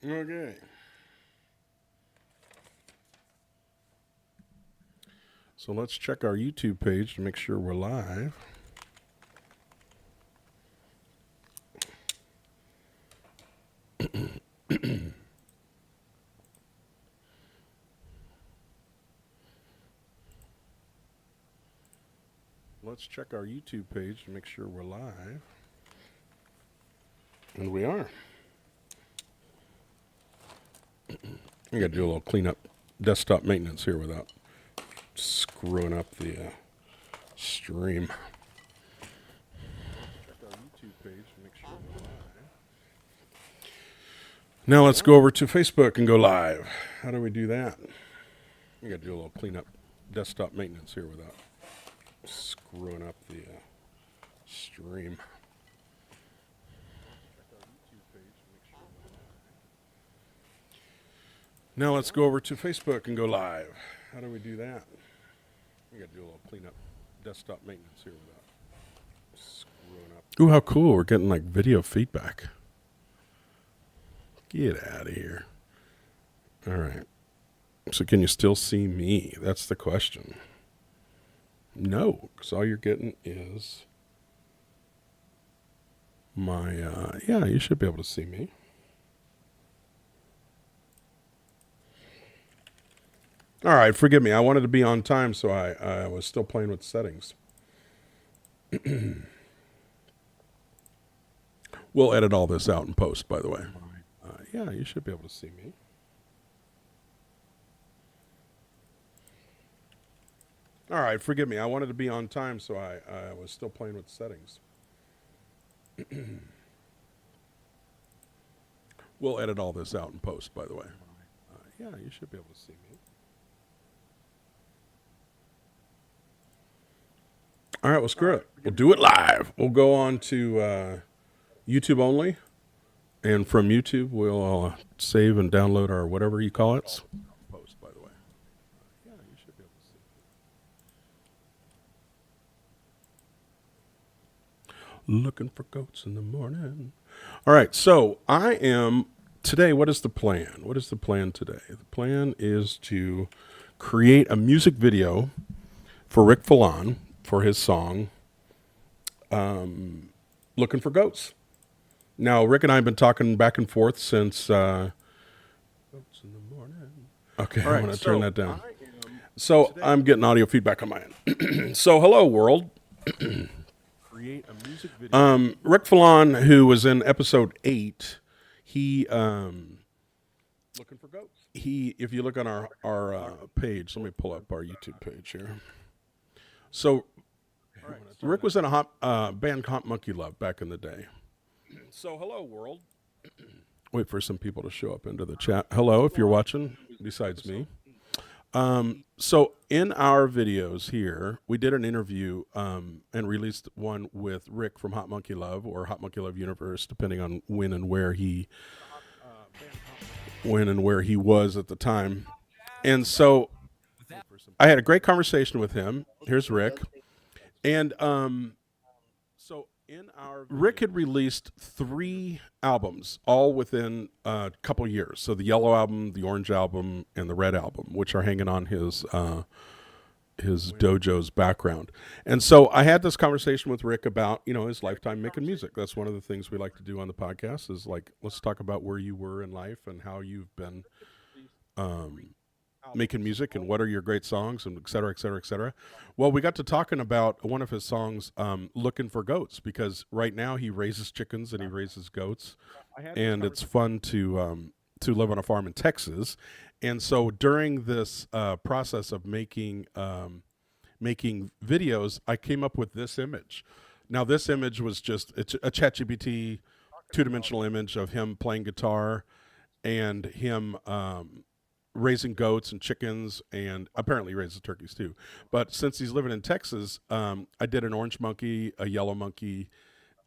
Okay. So let's check our YouTube page to make sure we're live. Let's check our YouTube page to make sure we're live. And we are. I got to do a little cleanup, desktop maintenance here without screwing up the stream. Check our YouTube page to make sure we're live. Now let's go over to Facebook and go live. How do we do that? I got to do a little cleanup, desktop maintenance here without screwing up the stream. Now let's go over to Facebook and go live. How do we do that? I got to do a little cleanup, desktop maintenance here without screwing up. Ooh, how cool. We're getting like video feedback. Get out of here. All right. So can you still see me? That's the question. No, because all you're getting is my, yeah, you should be able to see me. All right, forgive me. I wanted to be on time, so I was still playing with settings. We'll edit all this out in post, by the way. Yeah, you should be able to see me. All right, forgive me. I wanted to be on time, so I was still playing with settings. We'll edit all this out in post, by the way. Yeah, you should be able to see me. All right, well, screw it. We'll do it live. We'll go on to YouTube only. And from YouTube, we'll save and download our whatever you call it. Post, by the way. Yeah, you should be able to see. Looking for goats in the morning. All right, so I am today. What is the plan? What is the plan today? The plan is to create a music video for Rick Felan for his song Looking for Goats. Now, Rick and I have been talking back and forth since Goats in the morning. Okay, right, I'm going to turn that down. So I'm getting audio feedback on my end. So hello, world. Create a music video. Rick Felan, who was in episode 8, he Looking for Goats. If you look on our page, let me pull up our YouTube page here. So Rick was in a band called Monkey Love back in the day. So hello, world. Wait for some people to show up into the chat. Hello, if you're watching, besides me. So in our videos here, we did an interview and released one with Rick from Hot Monkey Love or Hot Monkey Love Universe, depending on when and where he was at the time. And so I had a great conversation with him. Here's Rick. And so in our Rick had released 3 albums, all within a couple years. So the yellow album, the orange album, and the red album, which are hanging on his dojo's background. And so I had this conversation with Rick about, his lifetime making music. That's one of the things we like to do on the podcast is like, let's talk about where you were in life and how you've been making music and what are your great songs and et cetera, et cetera, et cetera. Well, we got to talking about one of his songs, Looking for Goats, because right now he raises chickens and he raises goats, and it's fun to live on a farm in Texas. And so during this process of making videos, I came up with this image. Now, this image was just it's a ChatGPT 2-dimensional image of him playing guitar and him raising goats and chickens, and apparently he raises turkeys too. But since he's living in Texas, I did an orange monkey, a yellow monkey,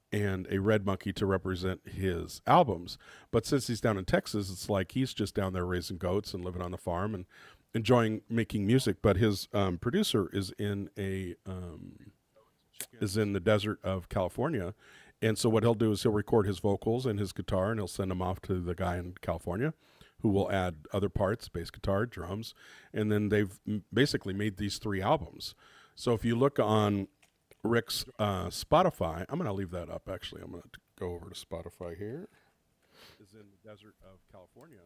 and a red monkey to represent his albums. But since he's down in Texas, it's like he's just down there raising goats and living on the farm and enjoying making music. But his producer is in the desert of California, And so what he'll do is he'll record his vocals and his guitar, and he'll send them off to the guy in California, who will add other parts, bass guitar, drums, and then they've basically made these 3 albums. So if you look on Rick's Spotify, I'm going to leave that up, actually. I'm going to go over to Spotify here. Is in the desert of California.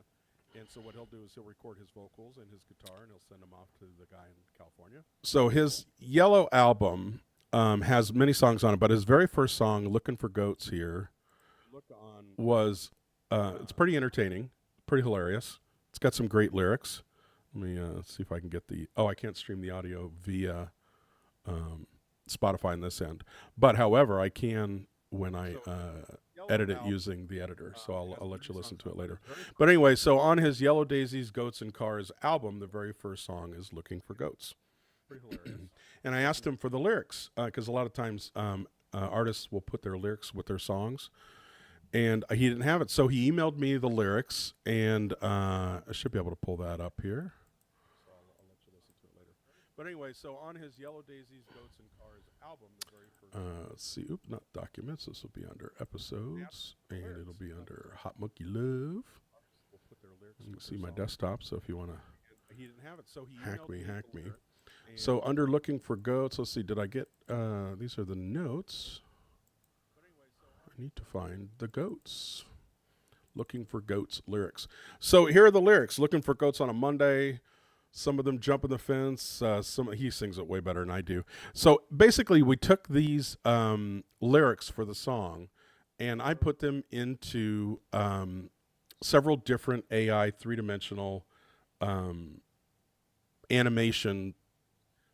And so what he'll do is he'll record his vocals and his guitar, and he'll send them off to the guy in California. So his Yellow album has many songs on it, but his very first song, Looking for Goats here, was, it's pretty entertaining, pretty hilarious. It's got some great lyrics. Let me see if I can get I can't stream the audio via Spotify on this end. But however, I can when I edit it using the editor, so I'll let you listen to it later. But anyway, so on his Yellow Daisies, Goats and Cars album, the very first song is Looking for Goats. And I asked him for the lyrics, because a lot of times artists will put their lyrics with their songs, and he didn't have it. So he emailed me the lyrics, and I should be able to pull that up here. So I'll let you listen to it later. But anyway, so on his Yellow Daisies, Goats and Cars album, the very first... let's see, not documents. This will be under episodes, and it'll be under Hot Monkey Love. You can see my desktop, so if you want to hack me. So under Looking for Goats, let's see, did I get... these are the notes. I need to find the goats. Looking for Goats lyrics. So here are the lyrics. Looking for goats on a Monday. Some of them jumping the fence. He sings it way better than I do. So basically, we took these lyrics for the song, and I put them into several different AI 3-dimensional animation.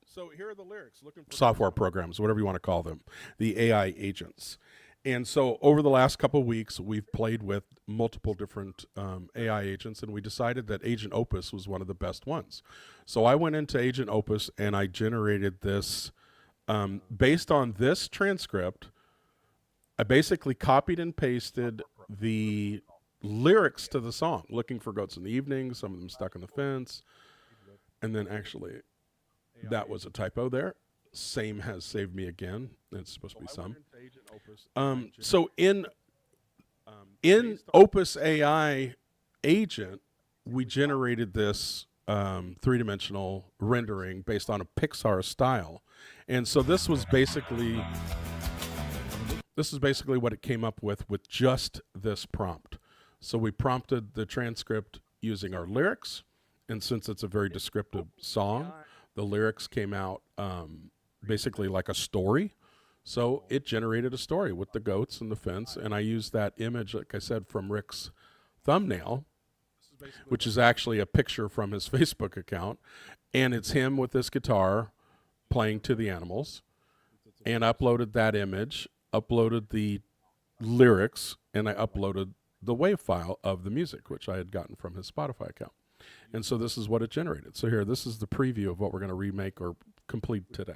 So here are the lyrics. Looking for software programs, whatever you want to call them, the AI agents. And so over the last couple of weeks, we've played with multiple different AI agents, and we decided that Agent Opus was one of the best ones. So I went into Agent Opus, and I generated this based on this transcript. I basically copied and pasted the lyrics to the song, Looking for Goats in the Evening, some of them Stuck on the Fence. And then actually, that was a typo there. Same has saved me again. It's supposed to be some. So in Opus AI agent, we generated this 3-dimensional rendering based on a Pixar style, and so this was basically what it came up with just this prompt. So we prompted the transcript using our lyrics, and since it's a very descriptive song, the lyrics came out basically like a story. So it generated a story with the goats and the fence, and I used that image, like I said, from Rick's thumbnail, which is actually a picture from his Facebook account, and it's him with this guitar playing to the animals, and uploaded that image, uploaded the lyrics, and I uploaded the WAV file of the music, which I had gotten from his Spotify account. And so this is what it generated. So here, this is the preview of what we're going to remake or complete today.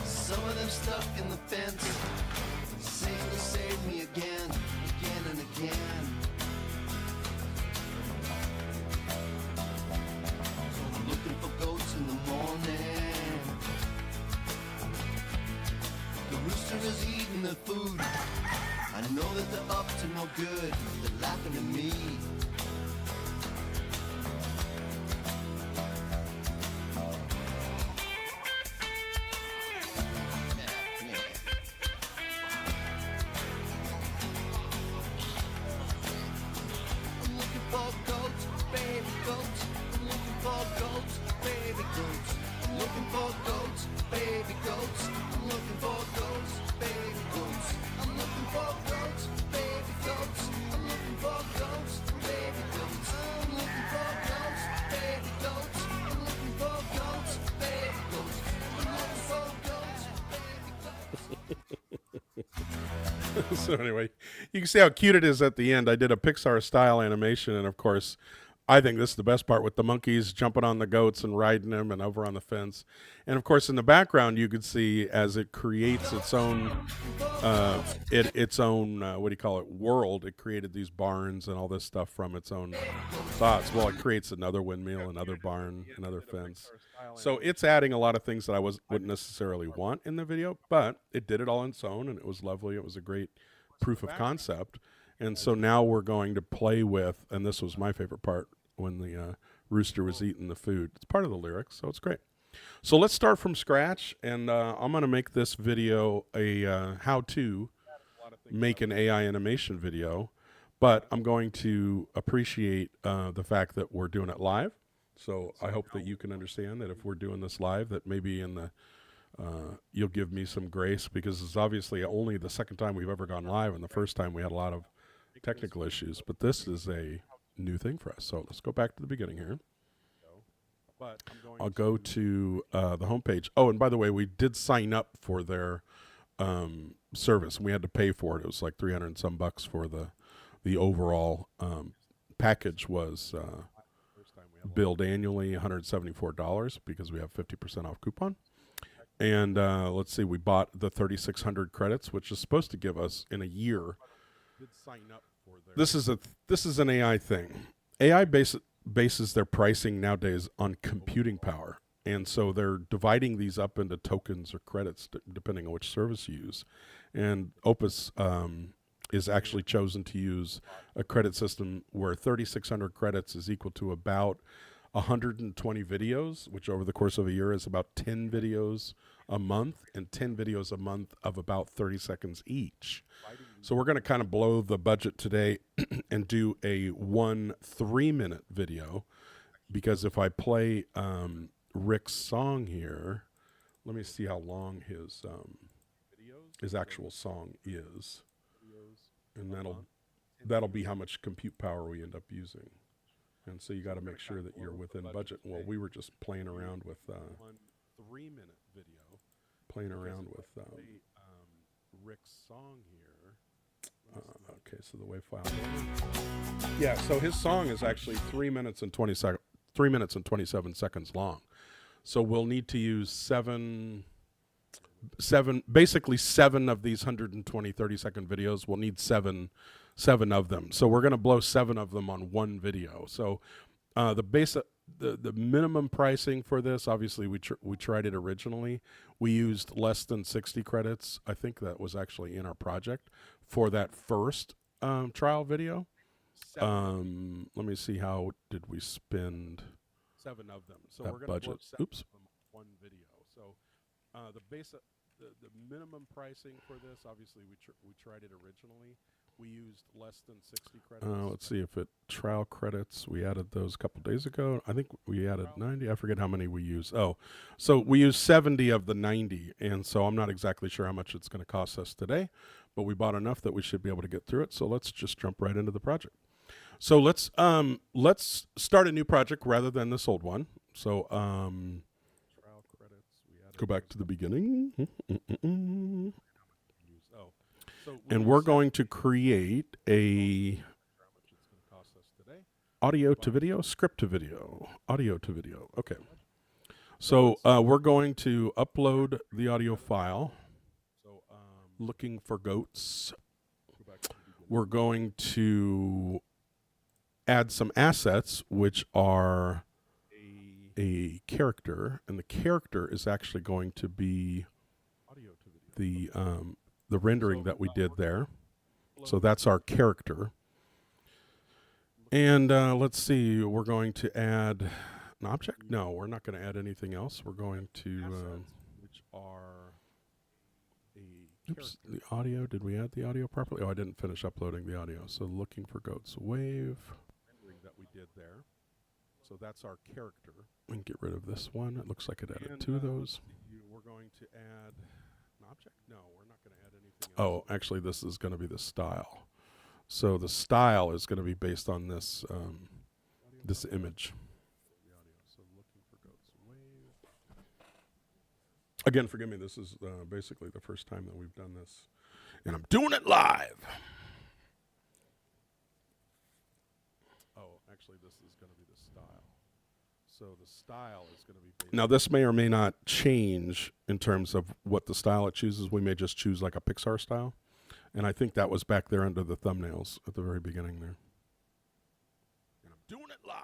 Some of them stuck in the fence, saying to save me again and again. So I'm looking for goats in the morning. The rooster is eating their food. I know that they're up to no good. They're laughing at me. So anyway, you can see how cute it is at the end. I did a Pixar style animation, and of course I think this is the best part with the monkeys jumping on the goats and riding them and over on the fence. And of course, in the background, you could see as it creates its own, what do you call it, world. It created these barns and all this stuff from its own thoughts. Well, it creates another windmill, another barn, another fence. So it's adding a lot of things that I wouldn't necessarily want in the video, but it did it all on its own, and it was lovely. It was a great proof of concept. And so now we're going to play with, and this was my favorite part, when the rooster was eating the food. It's part of the lyrics, so it's great. So let's start from scratch, and I'm going to make this video a how-to make an AI animation video, but I'm going to appreciate the fact that we're doing it live. So I hope that you can understand that if we're doing this live, that maybe in the you'll give me some grace, because it's obviously only the second time we've ever gone live, and the first time we had a lot of technical issues, but this is a new thing for us. So let's go back to the beginning here. I'll go to the homepage. Oh, and by the way, we did sign up for their service, and we had to pay for it. It was like $300 and some for the overall package was billed annually $174 because we have 50% off coupon. And let's see, we bought the 3,600 credits, which is supposed to give us in a year. This is an AI thing. AI bases their pricing nowadays on computing power, and so they're dividing these up into tokens or credits depending on which service you use. And Opus is actually chosen to use a credit system where 3,600 credits is equal to about 120 videos, which over the course of a year is about 10 videos a month, and 10 videos a month of about 30 seconds each. So we're going to kind of blow the budget today and do a 1 3-minute video, because if I play Rick's song here, let me see how long his actual song is, and that'll be how much compute power we end up using. And so you got to make sure that you're within budget. Well, we were just playing around with 1 3-minute video, playing around with Rick's song here. Okay, so the WAV file. Yeah, so his song is actually 3 minutes and 27 seconds long. So we'll need to use basically seven of these 120 30-second videos. We'll need seven of them. So we're going to blow 7 of them on one video. So the minimum pricing for this, obviously we tried it originally. We used less than 60 credits. I think that was actually in our project for that first trial video. Let me see, how did we spend 7 of them? So we're going to blow 7 of them on one video. So the minimum pricing for this, obviously we tried it originally. We used less than 60 credits. Let's see if trial credits, we added those a couple days ago. I think we added 90. I forget how many we used. Oh, so we used 70 of the 90. And so I'm not exactly sure how much it's going to cost us today, but we bought enough that we should be able to get through it. So let's just jump right into the project. So let's start a new project rather than this old one. So trial credits, go back to the beginning. And we're going to create a audio to video, script to video, audio to video. Okay. So we're going to upload the audio file. Looking for goats. We're going to add some assets, which are a character, and the character is actually going to be the rendering that we did there. So that's our character. And let's see, we're going to add an object. No, we're not going to add anything else. We're going to which are oops, the audio. Did we add the audio properly? Oh, I didn't finish uploading the audio. So looking for goats wave rendering that we did there. So that's our character. And get rid of this one. It looks like it added 2 of those. We're going to add an object. No, we're not going to add anything else. Oh, actually, this is going to be the style. So the style is going to be based on this this image. Again, forgive me, this is basically the first time that we've done this, and I'm doing it live. Oh, Actually, this is going to be the style. So the style is going to be based. Now, this may or may not change in terms of what the style it chooses. We may just choose like a Pixar style. And I think that was back there under the thumbnails at the very beginning there. And I'm doing it live.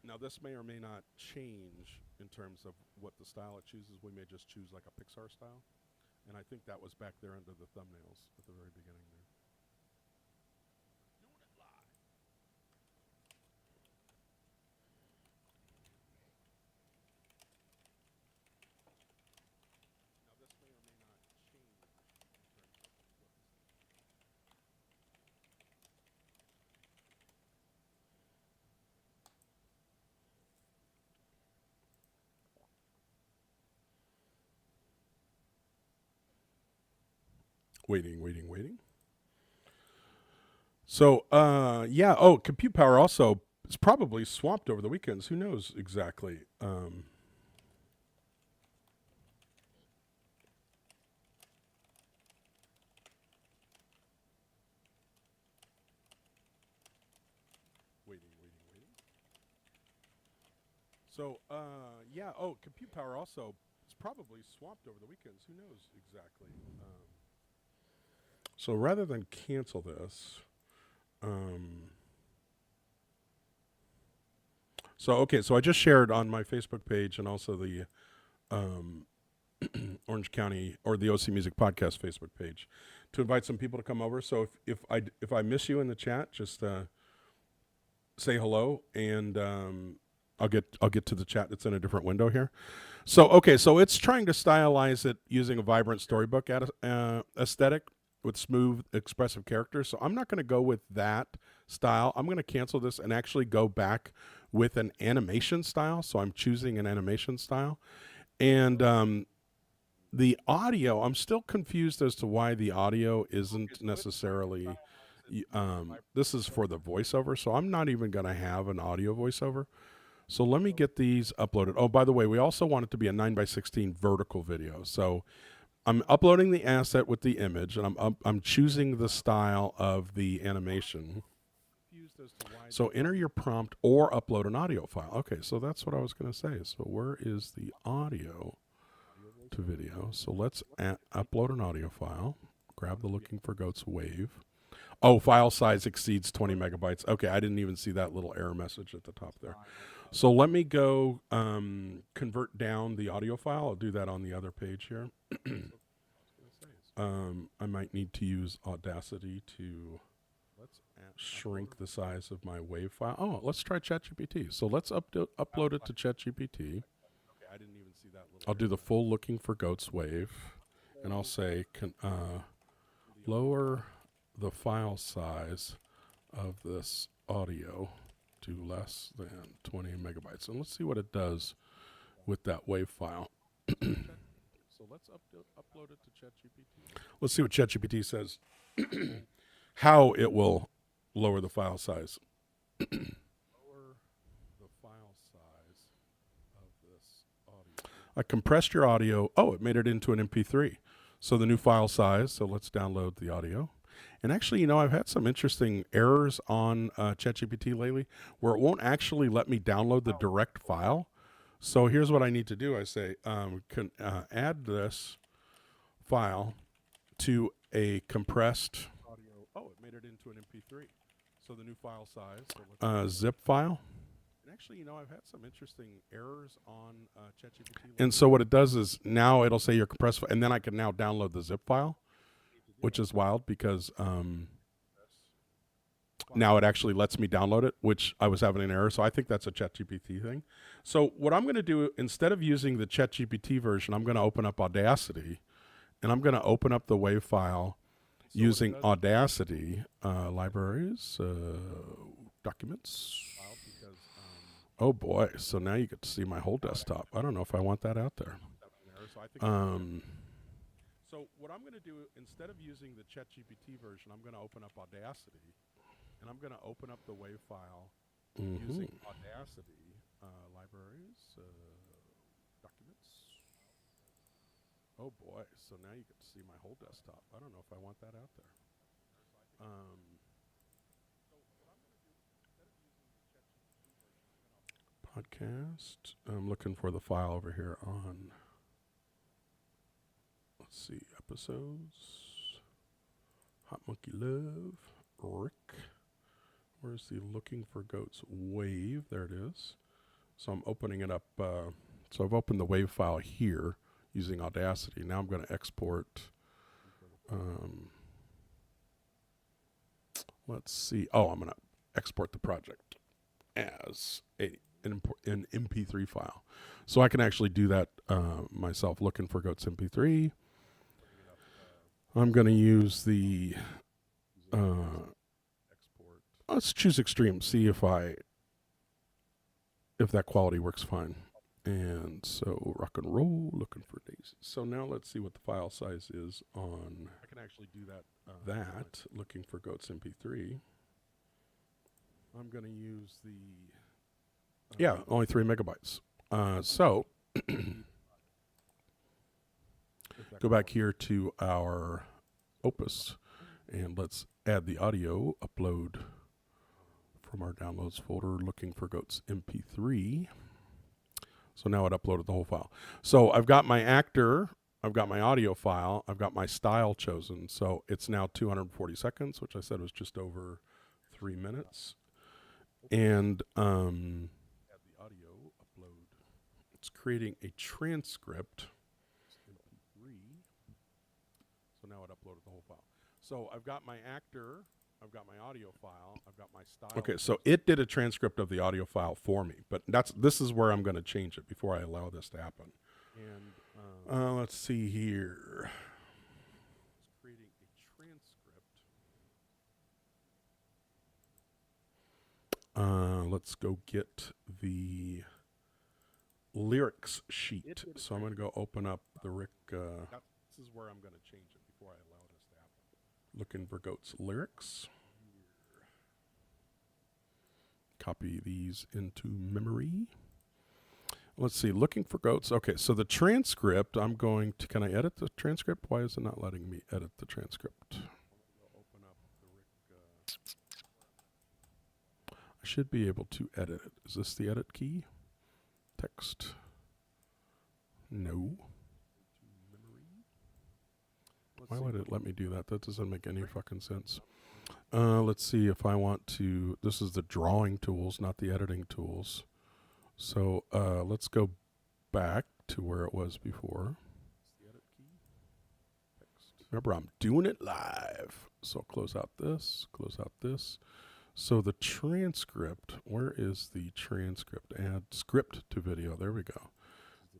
Now, this may or may not change in terms of what the style it chooses. We may just choose like a Pixar style. And I think that was back there under the thumbnails at the very beginning there. Doing it live. Now, this may or may not change in terms of what the Waiting. So, yeah. Oh, compute power also is probably swamped over the weekends. Who knows exactly? Waiting. So, yeah. Oh, compute power also is probably swamped over the weekends. Who knows exactly? So rather than cancel this, so I just shared on my Facebook page and also the Orange County or the OC Music Podcast Facebook page to invite some people to come over. So if I miss you in the chat, just say hello and I'll get to the chat that's in a different window here. So so it's trying to stylize it using a vibrant storybook aesthetic with smooth, expressive characters. So I'm not going to go with that style. I'm going to cancel this and actually go back with an animation style. So I'm choosing an animation style. And the audio, I'm still confused as to why the audio isn't necessarily... this is for the voiceover, so I'm not even going to have an audio voiceover. So let me get these uploaded. Oh, by the way, we also want it to be a 9:16 vertical video. So I'm uploading the asset with the image, and I'm choosing the style of the animation. So enter your prompt or upload an audio file. Okay, so that's what I was going to say. So where is the audio to video? So let's upload an audio file. Grab the Looking for Goats wave. Oh, file size exceeds 20 megabytes. Okay, I didn't even see that little error message at the top there. So let me go convert down the audio file. I'll do that on the other page here. I might need to use Audacity to shrink the size of my wave file. Oh, let's try ChatGPT. So let's upload it to ChatGPT. I'll do the full Looking for Goats wave, and I'll say lower the file size of this audio to less than 20 megabytes. And let's see what it does with that wave file. So let's upload it to ChatGPT. Let's see what ChatGPT says. How it will lower the file size. Lower the file size of this audio. I compressed your audio. Oh, it made it into an MP3. So the new file size. So let's download the audio. And actually, I've had some interesting errors on ChatGPT lately where it won't actually let me download the direct file. So here's what I need to do. I say, add this file to a compressed audio. Oh, it made it into an MP3. So the new file size. Zip file. And actually, I've had some interesting errors on ChatGPT. And so what it does is now it'll say your compressed file, and then I can now download the zip file, which is wild because now it actually lets me download it, which I was having an error. So I think that's a ChatGPT thing. So what I'm going to do, instead of using the ChatGPT version, I'm going to open up Audacity, and I'm going to open up the WAV file using Audacity, libraries, documents. Oh boy, so now you get to see my whole desktop. I don't know if I want that out there. So what I'm going to do, instead of using the ChatGPT version, I'm going to open up Audacity, and I'm going to open up the WAV file using Audacity, libraries, documents. Oh boy, so now you get to see my whole desktop. I don't know if I want that out there. Podcast. I'm looking for the file over here on, let's see, episodes. Hot Monkey Love. Rick. Where's the Looking for Goats wave? There it is. So I'm opening it up. So I've opened the wave file here using Audacity. Now I'm going to export. Let's see. Oh, I'm going to export the project as an MP3 file. So I can actually do that myself. Looking for Goats MP3. I'm going to use the... let's choose Extreme. See if that quality works fine. And so rock and roll, looking for daisies. So now let's see what the file size is on. I can actually do that. Looking for Goats MP3. I'm going to use the. Yeah, only 3 megabytes. So go back here to our Opus, and let's add the audio upload from our downloads folder. Looking for Goats MP3. So now it uploaded the whole file. So I've got my actor, I've got my audio file, I've got my style chosen. So it's now 240 seconds, which I said was just over 3 minutes. And add the audio upload. It's creating a transcript. MP3. So now it uploaded the whole file. So I've got my actor, I've got my audio file, I've got my style. Okay, so it did a transcript of the audio file for me, but this is where I'm going to change it before I allow this to happen. And let's see here. It's creating a transcript. Let's go get the lyrics sheet. So I'm going to go open up the Rick. This is where I'm going to change it before I allow this to happen. Looking for Goats lyrics. Copy these into memory. Let's see, Looking for Goats. Okay, so the transcript, I'm going to, can I edit the transcript? Why is it not letting me edit the transcript? Open up the Rick, I should be able to edit it. Is this the edit key? Text. No. Why would it let me do that? That doesn't make any fucking sense. Let's see if I want to, this is the drawing tools, not the editing tools. So let's go back to where it was before. Remember, I'm doing it live. So close out this, close out this. So the transcript, where is the transcript? Add script to video. There we go.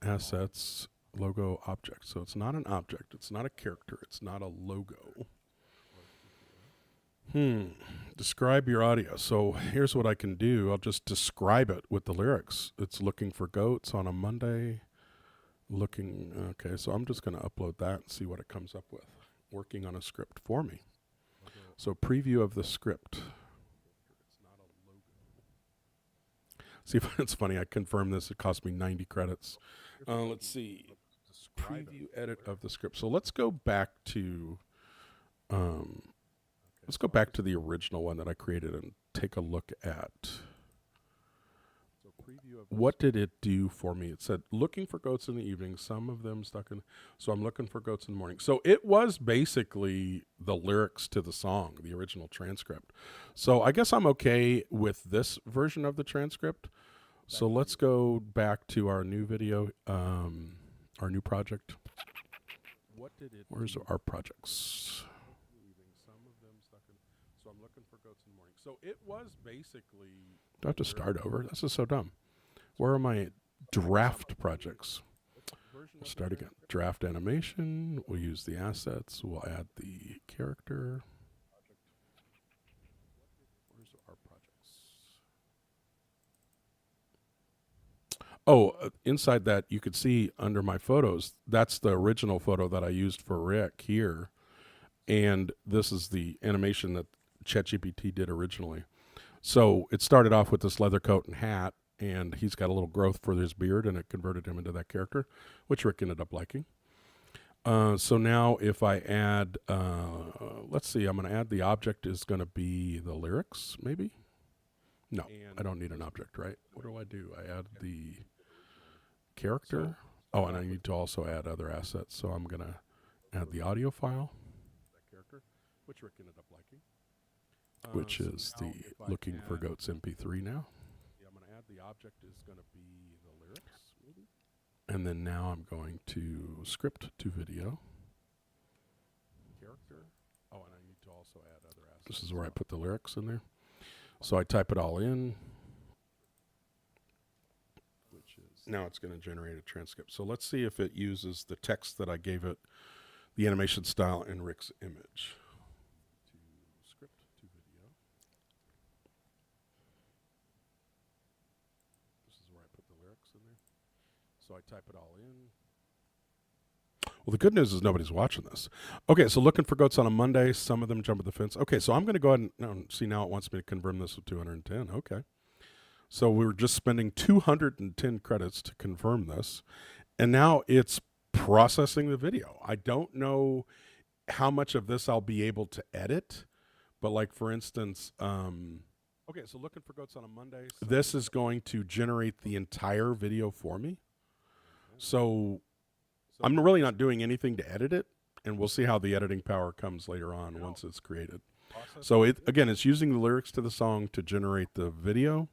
Assets, logo, object. So it's not an object. It's not a character. It's not a logo. Describe your audio. So here's what I can do. I'll just describe it with the lyrics. It's Looking for Goats on a Monday. Okay, so I'm just going to upload that and see what it comes up with. Working on a script for me. So preview of the script. See if it's funny. I confirmed this. It cost me 90 credits. Let's see. Preview edit of the script. So let's go back to the original one that I created and take a look at what did it do for me. It said looking for goats in the evening, some of them stuck in, so I'm looking for goats in the morning. So it was basically the lyrics to the song, the original transcript. So I guess I'm okay with this version of the transcript. So let's go back to our new video, our new project. Where's our projects? So I'm looking for goats in the morning. So it was basically... Do I have to start over? This is so dumb. Where are my draft projects? Let's start again. Draft animation. We'll use the assets. We'll add the character. Where's our projects? Oh, inside that, you could see under my photos, that's the original photo that I used for Rick here. And this is the animation that ChatGPT did originally. So it started off with this leather coat and hat, and he's got a little growth for his beard, and it converted him into that character, which Rick ended up liking. So now if I add, let's see, I'm going to add the object is going to be the lyrics, maybe? No, I don't need an object, right? What do? I add the character. Oh, and I need to also add other assets. So I'm going to add the audio file, which Rick ended up liking, which is the Looking for Goats MP3 now. I'm going to add the object is going to be the lyrics, maybe? And then now I'm going to script to video. Character. Oh, and I need to also add other assets. This is where I put the lyrics in there. So I type it all in. Now it's going to generate a transcript. So let's see if it uses the text that I gave it, the animation style, and Rick's image. To script to video. This is where I put the lyrics in there. So I type it all in. Well, the good news is nobody's watching this. Okay, so looking for goats on a Monday. Some of them jump at the fence. Okay, so I'm going to go ahead and see now it wants me to confirm this with 210. Okay. So we were just spending 210 credits to confirm this. And now it's processing the video. I don't know how much of this I'll be able to edit. But like, for instance, okay, so looking for goats on a Monday. This is going to generate the entire video for me. So I'm really not doing anything to edit it, and we'll see how the editing power comes later on once it's created. So again, it's using the lyrics to the song to generate the video,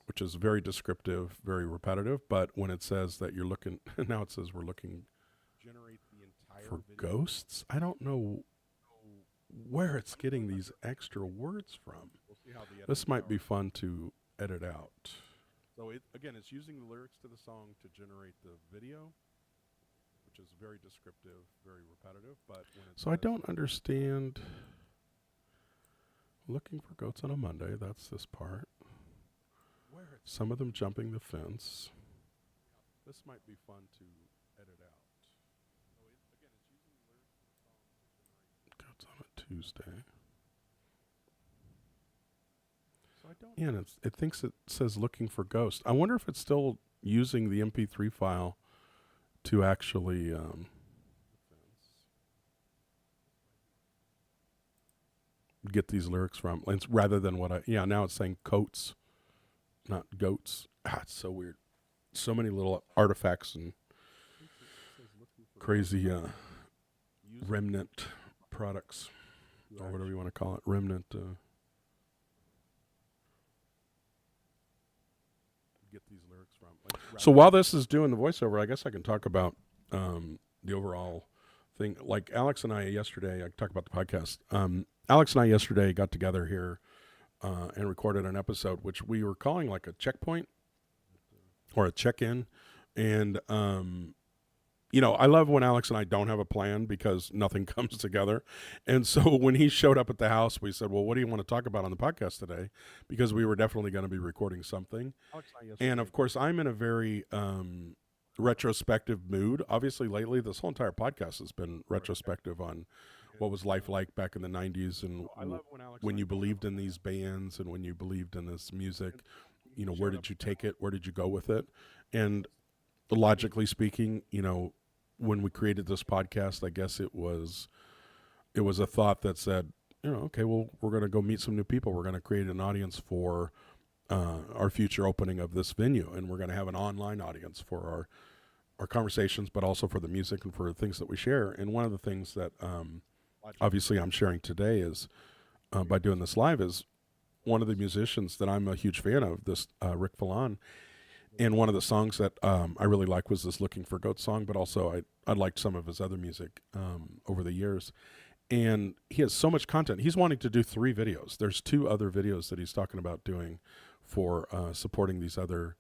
which is very descriptive, very repetitive. But when it says that you're looking, now it says we're looking for ghosts. I don't know where it's getting these extra words from. This might be fun to edit out. So again, it's using the lyrics to the song to generate the video, which is very descriptive, very repetitive. But so I don't understand. Looking for goats on a Monday. That's this part. Some of them jumping the fence. This might be fun to edit out. Goats on a Tuesday. Yeah, and it thinks it says looking for ghosts. I wonder if it's still using the MP3 file to actually get these lyrics from, rather than what now it's saying coats, not goats. It's so weird. So many little artifacts and crazy remnant products, or whatever you want to call it, remnant. Get these lyrics from. So while this is doing the voiceover, I guess I can talk about the overall thing. Like Alex and I yesterday, I talked about the podcast. Alex and I yesterday got together here and recorded an episode, which we were calling like a checkpoint or a check-in. And, I love when Alex and I don't have a plan because nothing comes together. And so when he showed up at the house, we said, well, what do you want to talk about on the podcast today? Because we were definitely going to be recording something. And of course, I'm in a very retrospective mood. Obviously, lately, this whole entire podcast has been retrospective on what was life like back in the 90s and when you believed in these bands and when you believed in this music. Where did you take it? Where did you go with it? And logically speaking, when we created this podcast, I guess it was a thought that said, okay, well, we're going to go meet some new people. We're going to create an audience for our future opening of this venue, and we're going to have an online audience for our conversations, but also for the music and for the things that we share. And one of the things that obviously I'm sharing today is by doing this live is one of the musicians that I'm a huge fan of, this Rick Felan. And one of the songs that I really like was this Looking for Goats song, but also I liked some of his other music over the years. And he has so much content. He's wanting to do 3 videos. There's 2 other videos that he's talking about doing for supporting these other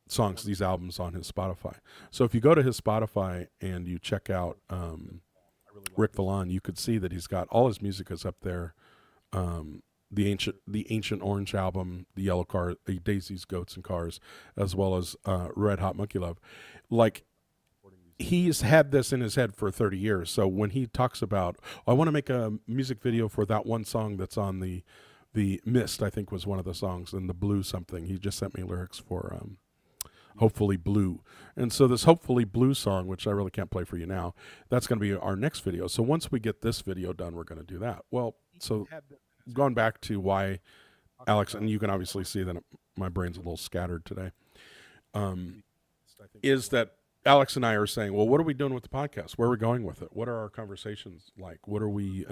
songs, these albums on his Spotify. So if you go to his Spotify and you check out Rick Felan, you could see that he's got all his music is up there. The Ancient Orange album, the Yellow Car, the Daisies, Goats, and Cars, as well as Red Hot Monkey Love. Like, he's had this in his head for 30 years. So when he talks about, I want to make a music video for that one song that's on the Mist, I think was one of the songs, and the Blue something. He just sent me lyrics for Hopefully Blue. And so this Hopefully Blue song, which I really can't play for you now, that's going to be our next video. So once we get this video done, we're going to do that. Well, so going back to why Alex, and you can obviously see that my brain's a little scattered today, is that Alex and I are saying, well, what are we doing with the podcast? Where are we going with it? What are our conversations like? What are we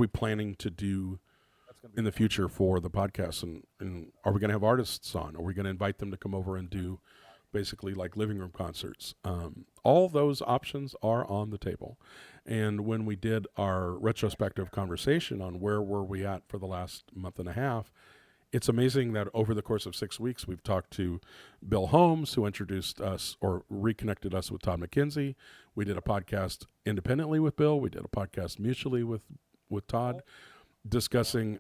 planning to do in the future for the podcast? And are we going to have artists on? Are we going to invite them to come over and do basically like living room concerts? All those options are on the table. And when we did our retrospective conversation on where were we at for the last month and a half, it's amazing that over the course of 6 weeks, we've talked to Bill Holmes, who introduced us or reconnected us with Todd McKenzie. We did a podcast independently with Bill. We did a podcast mutually with Todd, discussing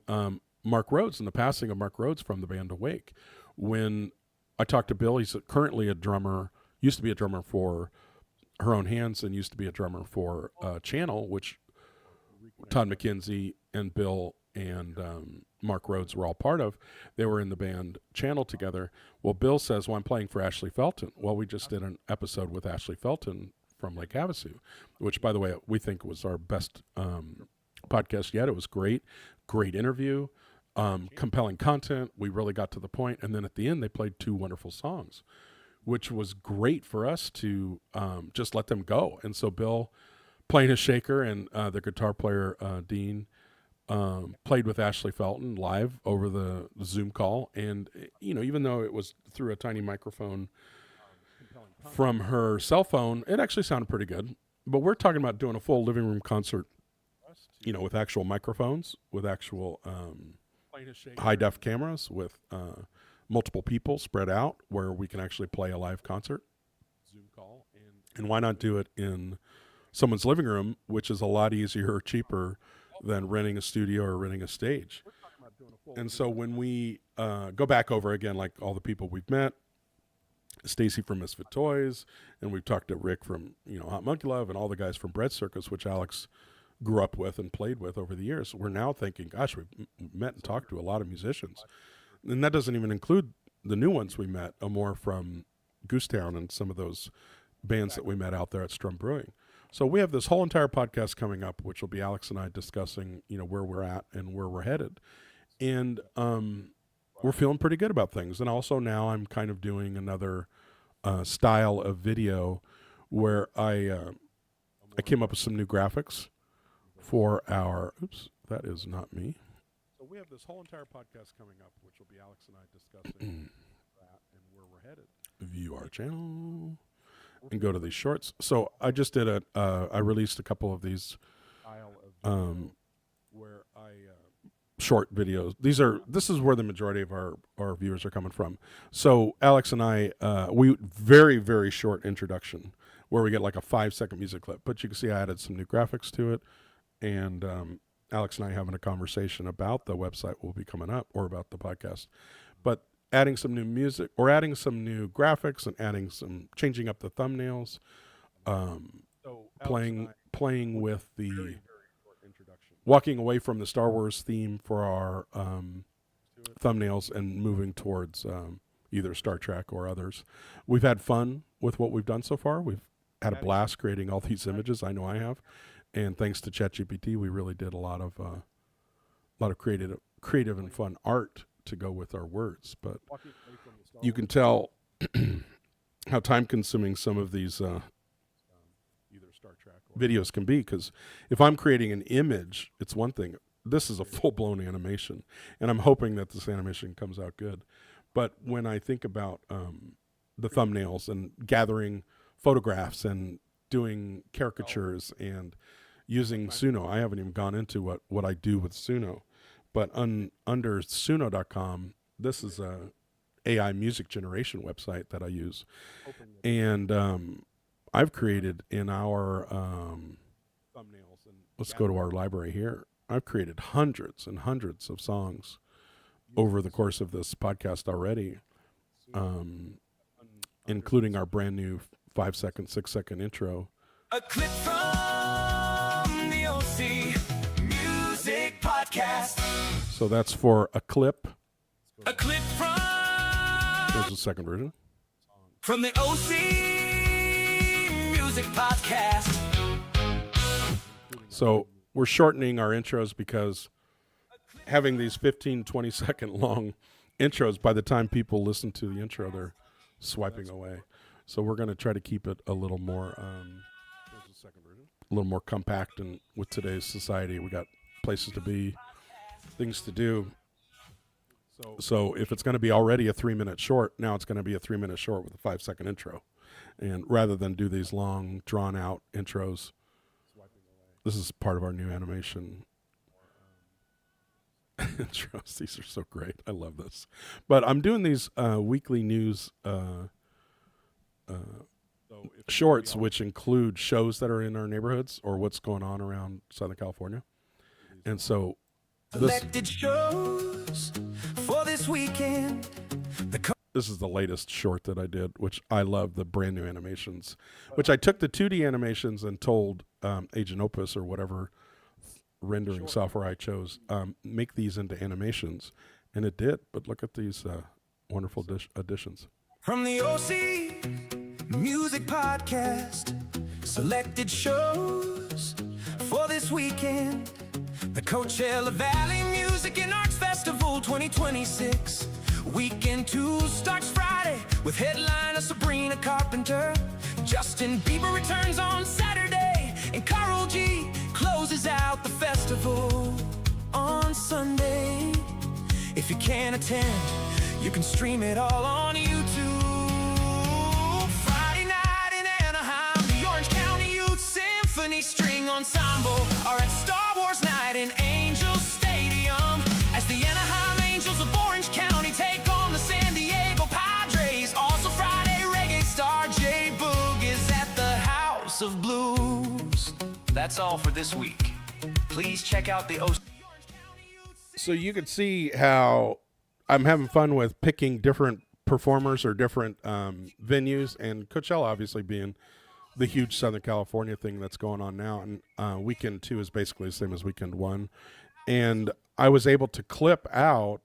Mark Rhodes and the passing of Mark Rhodes from the band Awake. When I talked to Bill, he's currently a drummer, used to be a drummer for Her Own Hands and used to be a drummer for Channel, which Todd McKenzie and Bill and Mark Rhodes were all part of. They were in the band Channel together. Well, Bill says, well, I'm playing for Ashley Felton. Well, we just did an episode with Ashley Felton from Lake Havasu, which, by the way, we think was our best podcast yet. It was great interview, compelling content. We really got to the point. And then at the end, they played 2 wonderful songs, which was great for us to just let them go. And so Bill, playing his shaker, and the guitar player, Dean, played with Ashley Felton live over the Zoom call. And, even though it was through a tiny microphone from her cell phone, it actually sounded pretty good. But we're talking about doing a full living room concert, with actual microphones, with actual high-def cameras, with multiple people spread out where we can actually play a live concert. Zoom call. And why not do it in someone's living room, which is a lot easier or cheaper than renting a studio or renting a stage. And so when we go back over again, like all the people we've met, Stacy from Misfit Toys, and we've talked to Rick from, Hot Monkey Love, and all the guys from Bread Circus, which Alex grew up with and played with over the years. We're now thinking, gosh, we've met and talked to a lot of musicians. And that doesn't even include the new ones we met, more from Goosetown and some of those bands that we met out there at Strum Brewing. So we have this whole entire podcast coming up, which will be Alex and I discussing, where we're at and where we're headed. And we're feeling pretty good about things. And also now I'm kind of doing another style of video where I came up with some new graphics for our, oops, that is not me. So we have this whole entire podcast coming up, which will be Alex and I discussing that and where we're headed. View our channel and go to these shorts. So I just did I released a couple of these short videos. This is where the majority of our viewers are coming from. So Alex and I, we very, very short introduction where we get like a 5-second music clip, but you can see I added some new graphics to it. And Alex and I having a conversation about the website will be coming up, or about the podcast. But adding some new music, or adding some new graphics, and changing up the thumbnails, playing with the walking away from the Star Wars theme for our thumbnails and moving towards either Star Trek or others. We've had fun with what we've done so far. We've had a blast creating all these images. I know I have. And thanks to ChatGPT, we really did a lot of creative and fun art to go with our words. But you can tell how time-consuming some of these videos can be, because if I'm creating an image, it's one thing. This is a full-blown animation, and I'm hoping that this animation comes out good. But when I think about the thumbnails and gathering photographs and doing caricatures and using Suno, I haven't even gone into what I do with Suno, but under Suno.com, this is a AI music generation website that I use. And I've created in our thumbnails, and let's go to our library here. I've created hundreds and hundreds of songs over the course of this podcast already, including our brand new 5-second, 6-second intro. A clip from the OC Music Podcast. So that's for a clip. A clip from... There's the second version. From the OC Music Podcast. So we're shortening our intros because having these 15, 20-second long intros, by the time people listen to the intro, they're swiping away. So we're going to try to keep it a little more, compact. And with today's society, we got places to be, things to do. So if it's going to be already a 3-minute short, now it's going to be a 3-minute short with a 5-second intro. And rather than do these long, drawn-out intros, this is part of our new animation intros. These are so great. I love this. But I'm doing these weekly news shorts, which include shows that are in our neighborhoods or what's going on around Southern California. And so Selected shows for this weekend. This is the latest short that I did, which I love, the brand new animations, which I took the 2D animations and told Agent Opus or whatever rendering software I chose, make these into animations. And it did. But look at these wonderful additions. From the OC Music Podcast, selected shows for this weekend. The Coachella Valley Music and Arts Festival 2026. Weekend 2 starts Friday with headliner Sabrina Carpenter. Justin Bieber returns on Saturday, and Karol G closes out the festival on Sunday. If you can't attend, you can stream it all on YouTube. Friday night in Anaheim, the Orange County Youth Symphony String Ensemble are at Star Wars Night in Angel Stadium as the Anaheim Angels of Orange County take on the San Diego Padres. Also Friday, reggae star J Boog is at the House of Blues. That's all for this week. Please check out the OC. So you can see how I'm having fun with picking different performers or different venues, and Coachella obviously being the huge Southern California thing that's going on now. And weekend 2 is basically the same as weekend 1. And I was able to clip out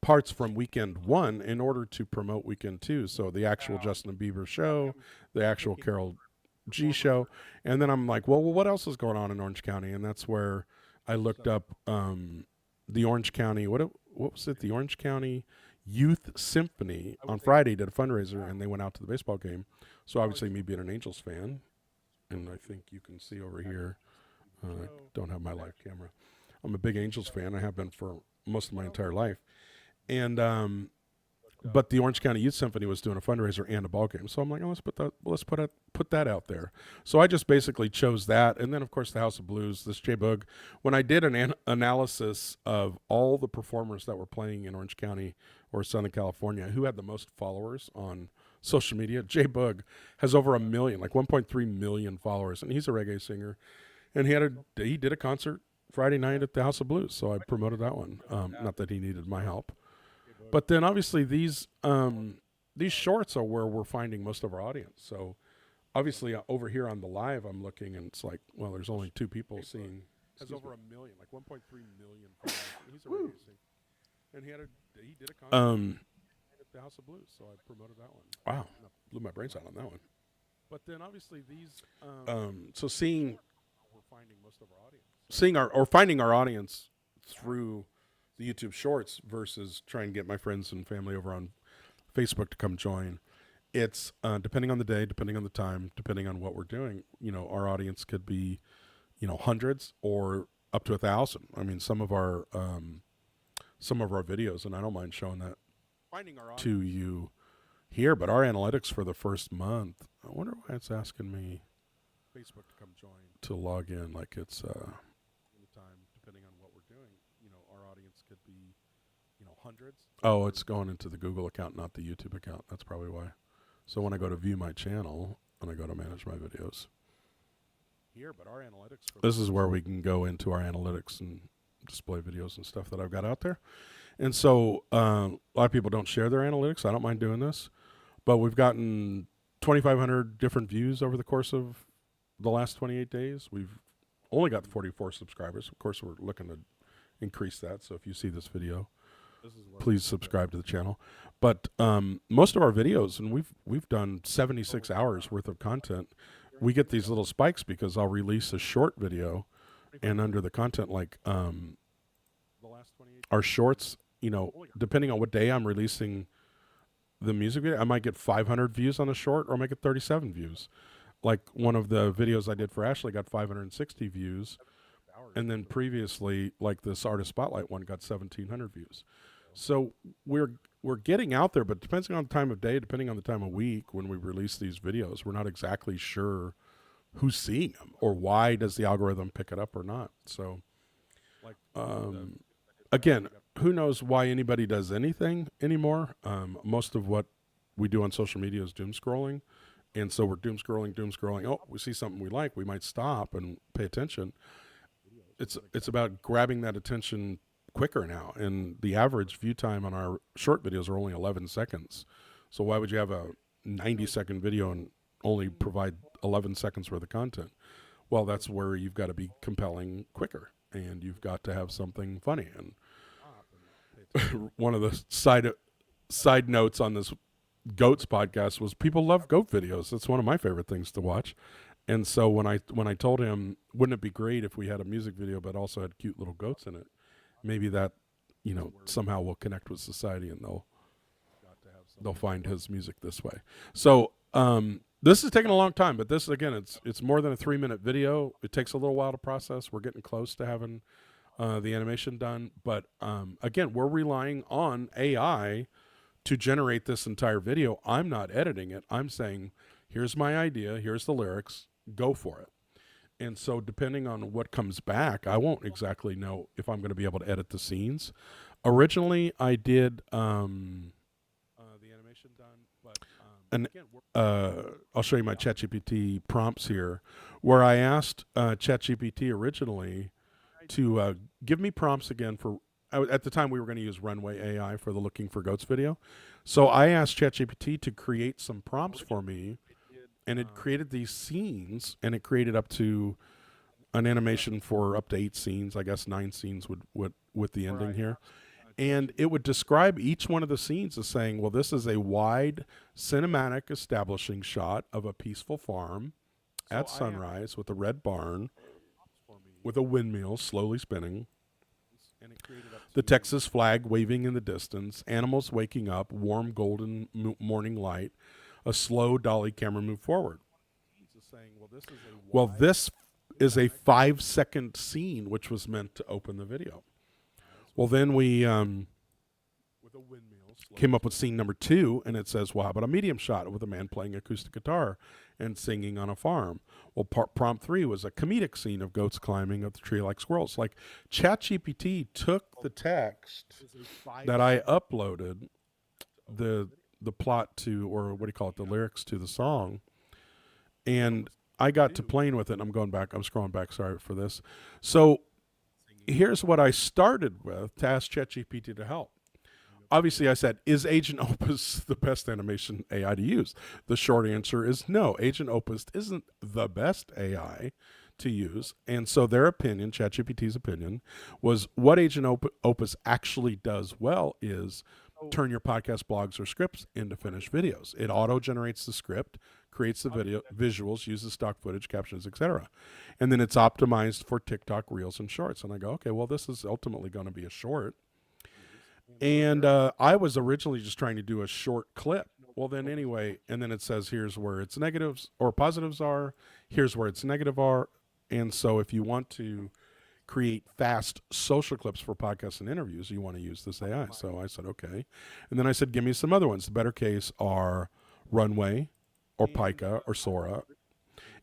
parts from weekend 1 in order to promote weekend 2. So the actual Justin Bieber show, the actual Karol G show. And then I'm like, well, what else is going on in Orange County? And that's where I looked up the Orange County, what was it? The Orange County Youth Symphony on Friday did a fundraiser, and they went out to the baseball game. So obviously me being an Angels fan, and I think you can see over here, I don't have my live camera. I'm a big Angels fan. I have been for most of my entire life. And but the Orange County Youth Symphony was doing a fundraiser and a ball game. So I'm like, oh, let's put that out there. So I just basically chose that. And then, of course, the House of Blues, this J-Bug. When I did an analysis of all the performers that were playing in Orange County or Southern California, who had the most followers on social media, J-Bug has over 1 million, like 1.3 million followers. And he's a reggae singer. And he did a concert Friday night at the House of Blues. So I promoted that one. Not that he needed my help. But then obviously these shorts are where we're finding most of our audience. So obviously over here on the live, I'm looking and it's like, well, there's only 2 people seeing. Has over 1 million, like 1.3 million followers. He's a radio singer. And he did a concert at the House of Blues. So I promoted that one. Wow. Blew my brains out on that one. But then obviously these, so seeing, we're finding most of our audience. Finding our audience through the YouTube Shorts versus trying to get my friends and family over on Facebook to come join. It's depending on the day, depending on the time, depending on what we're doing. Our audience could be, hundreds or up to 1,000. I mean, some of our videos, and I don't mind showing that to you here. But our analytics for the first month, I wonder why it's asking me Facebook to come join to log in. Like it's depending on what we're doing. Our audience could be, hundreds. Oh, it's going into the Google account, not the YouTube account. That's probably why. So when I go to view my channel and I go to manage my videos here, but our analytics. This is where we can go into our analytics and display videos and stuff that I've got out there. And so a lot of people don't share their analytics. I don't mind doing this, but we've gotten 2,500 different views over the course of the last 28 days. We've only got 44 subscribers. Of course, we're looking to increase that. So if you see this video please subscribe to the channel. But most of our videos, and we've done 76 hours worth of content, we get these little spikes because I'll release a short video, and under the content, like our shorts, depending on what day I'm releasing the music video, I might get 500 views on a short, or I might get 37 views. Like one of the videos I did for Ashley got 560 views, and then previously, like this Artist Spotlight one, got 1,700 views. So we're getting out there, but depending on the time of day, depending on the time of week when we release these videos, we're not exactly sure who's seeing them or why does the algorithm pick it up or not. So, again, who knows why anybody does anything anymore? Most of what we do on social media is doom scrolling. And so we're doom scrolling. Oh, we see something we like, we might stop and pay attention. It's about grabbing that attention quicker now, and the average view time on our short videos are only 11 seconds. So why would you have a 90-second video and only provide 11 seconds worth of content? Well, that's where you've got to be compelling quicker, and you've got to have something funny. And one of the side notes on this Goats podcast was people love goat videos. That's one of my favorite things to watch. And so when I told him, wouldn't it be great if we had a music video but also had cute little goats in it? Maybe that, somehow will connect with society, and they'll find his music this way. So this is taking a long time, but this, again, it's more than a 3-minute video. It takes a little while to process. We're getting close to having the animation done, but again, we're relying on AI to generate this entire video. I'm not editing it. I'm saying, here's my idea, here's the lyrics, go for it. And so depending on what comes back, I won't exactly know if I'm going to be able to edit the scenes. Originally, I did the animation done, but I'll show you my ChatGPT prompts here, where I asked ChatGPT originally to give me prompts again for, at the time we were going to use Runway AI for the Looking for Goats video. So I asked ChatGPT to create some prompts for me, and it created these scenes, and it created up to an animation for up to 8 scenes, I guess 9 scenes with the ending here. And it would describe each one of the scenes as saying, well, this is a wide cinematic establishing shot of a peaceful farm at sunrise with a red barn with a windmill slowly spinning, the Texas flag waving in the distance, animals waking up, warm golden morning light, a slow dolly camera move forward. Well, this is a 5-second scene, which was meant to open the video. Well, then we came up with scene number 2, and it says, well, how about a medium shot with a man playing acoustic guitar and singing on a farm? Well, prompt 3 was a comedic scene of goats climbing up the tree like squirrels. Like, ChatGPT took the text that I uploaded, the plot to, or what do you call it, the lyrics to the song, and I got to playing with it. And I'm scrolling back, sorry for this. So here's what I started with to ask ChatGPT to help. Obviously, I said, is Agent Opus the best animation AI to use? The short answer is no. Agent Opus isn't the best AI to use. And so their opinion, ChatGPT's opinion, was what Agent Opus actually does well is turn your podcast, blogs, or scripts into finished videos. It auto-generates the script, creates the video, visuals, uses stock footage, captions, etc. And then it's optimized for TikTok, Reels, and Shorts. And I go, okay, well, this is ultimately going to be a short. And I was originally just trying to do a short clip. Well, then anyway, and then it says, here's where its negatives or positives are. Here's where its negative are. And so if you want to create fast social clips for podcasts and interviews, you want to use this AI. So I said, okay. And then I said, give me some other ones. The better case are Runway or Pica or Sora.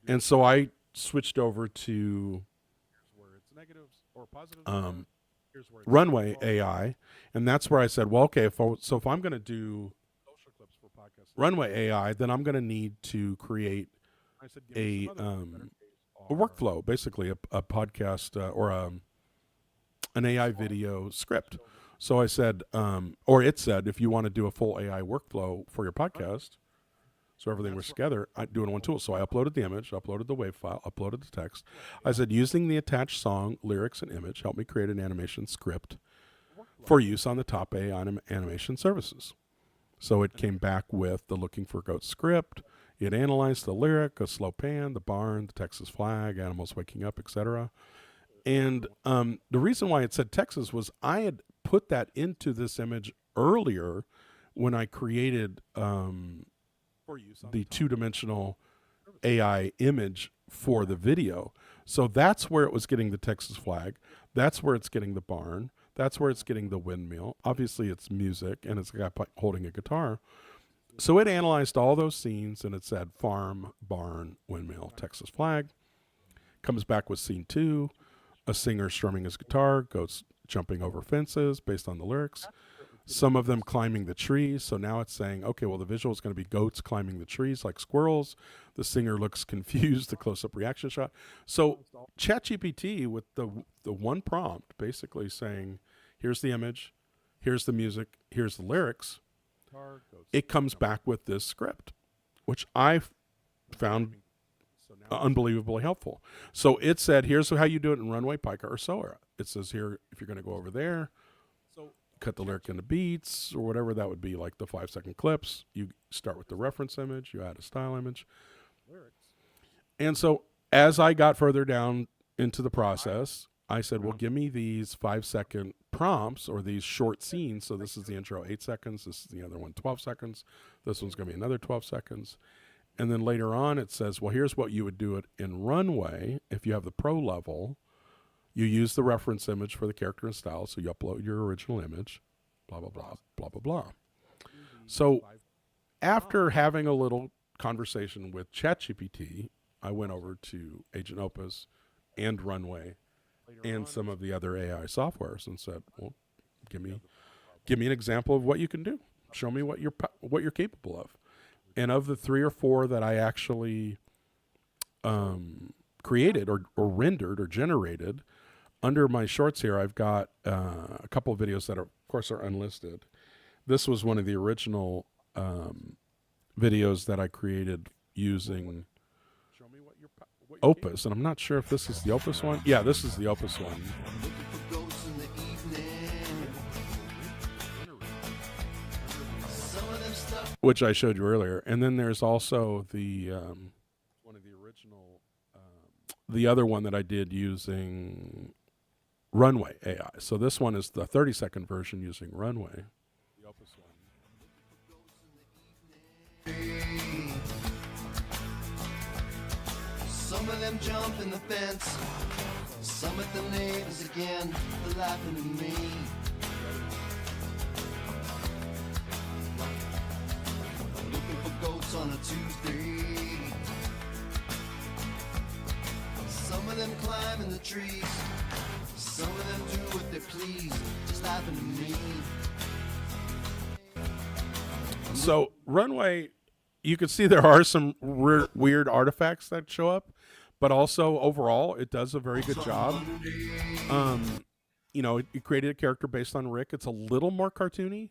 And so I switched over to Runway AI. And that's where I said, well, okay, if I'm going to do Runway AI, then I'm going to need to create a workflow, basically a podcast or an AI video script. So I said, or it said, if you want to do a full AI workflow for your podcast, so everything was together, I do it in one tool. So I uploaded the image, uploaded the WAV file, uploaded the text. I said, using the attached song, lyrics, and image, help me create an animation script for use on the top AI animation services. So it came back with the Looking for Goats script. It analyzed the lyric, a slow pan, the barn, the Texas flag, animals waking up, etc. And the reason why it said Texas was I had put that into this image earlier when I created the two-dimensional AI image for the video. So that's where it was getting the Texas flag. That's where it's getting the barn. That's where it's getting the windmill. Obviously, it's music, and it's a guy holding a guitar. So it analyzed all those scenes, and it said farm, barn, windmill, Texas flag. Comes back with scene 2, a singer strumming his guitar, goats jumping over fences based on the lyrics. Some of them climbing the trees. So now it's saying, okay, well, the visual is going to be goats climbing the trees like squirrels. The singer looks confused, the close-up reaction shot. So ChatGPT with the one prompt basically saying, here's the image, here's the music, here's the lyrics. It comes back with this script, which I found unbelievably helpful. So it said, here's how you do it in Runway, Pica, or Sora. It says here, if you're going to go over there, cut the lyric into beats or whatever that would be, like the 5-second clips. You start with the reference image, you add a style image. And so as I got further down into the process, I said, well, give me these 5-second prompts or these short scenes. So this is the intro, 8 seconds. This is the other one, 12 seconds. This one's going to be another 12 seconds. And then later on it says, well, here's what you would do it in Runway. If you have the pro level, you use the reference image for the character and style. So you upload your original image, blah, blah, blah, blah, blah, blah. So after having a little conversation with ChatGPT, I went over to Agent Opus and Runway and some of the other AI softwares and said, well, give me an example of what you can do. Show me what you're capable of. And of the 3 or 4 that I actually created or rendered or generated, under my shorts here, I've got a couple of videos that, of course, are unlisted. This was one of the original videos that I created using Opus, and I'm not sure if this is the Opus one. Yeah, this is the Opus one. Which I showed you earlier. And then there's also the one of the original, the other one that I did using Runway AI. So this one is the 30-second version using Runway. The Opus one. Some of them jump in the fence. Some of the neighbors again, they're laughing at me. Looking for goats on a Tuesday. Some of them climb in the trees. Some of them do what they please, just laughing at me. So Runway, you can see there are some weird artifacts that show up, but also overall it does a very good job. You know, it created a character based on Rick. It's a little more cartoony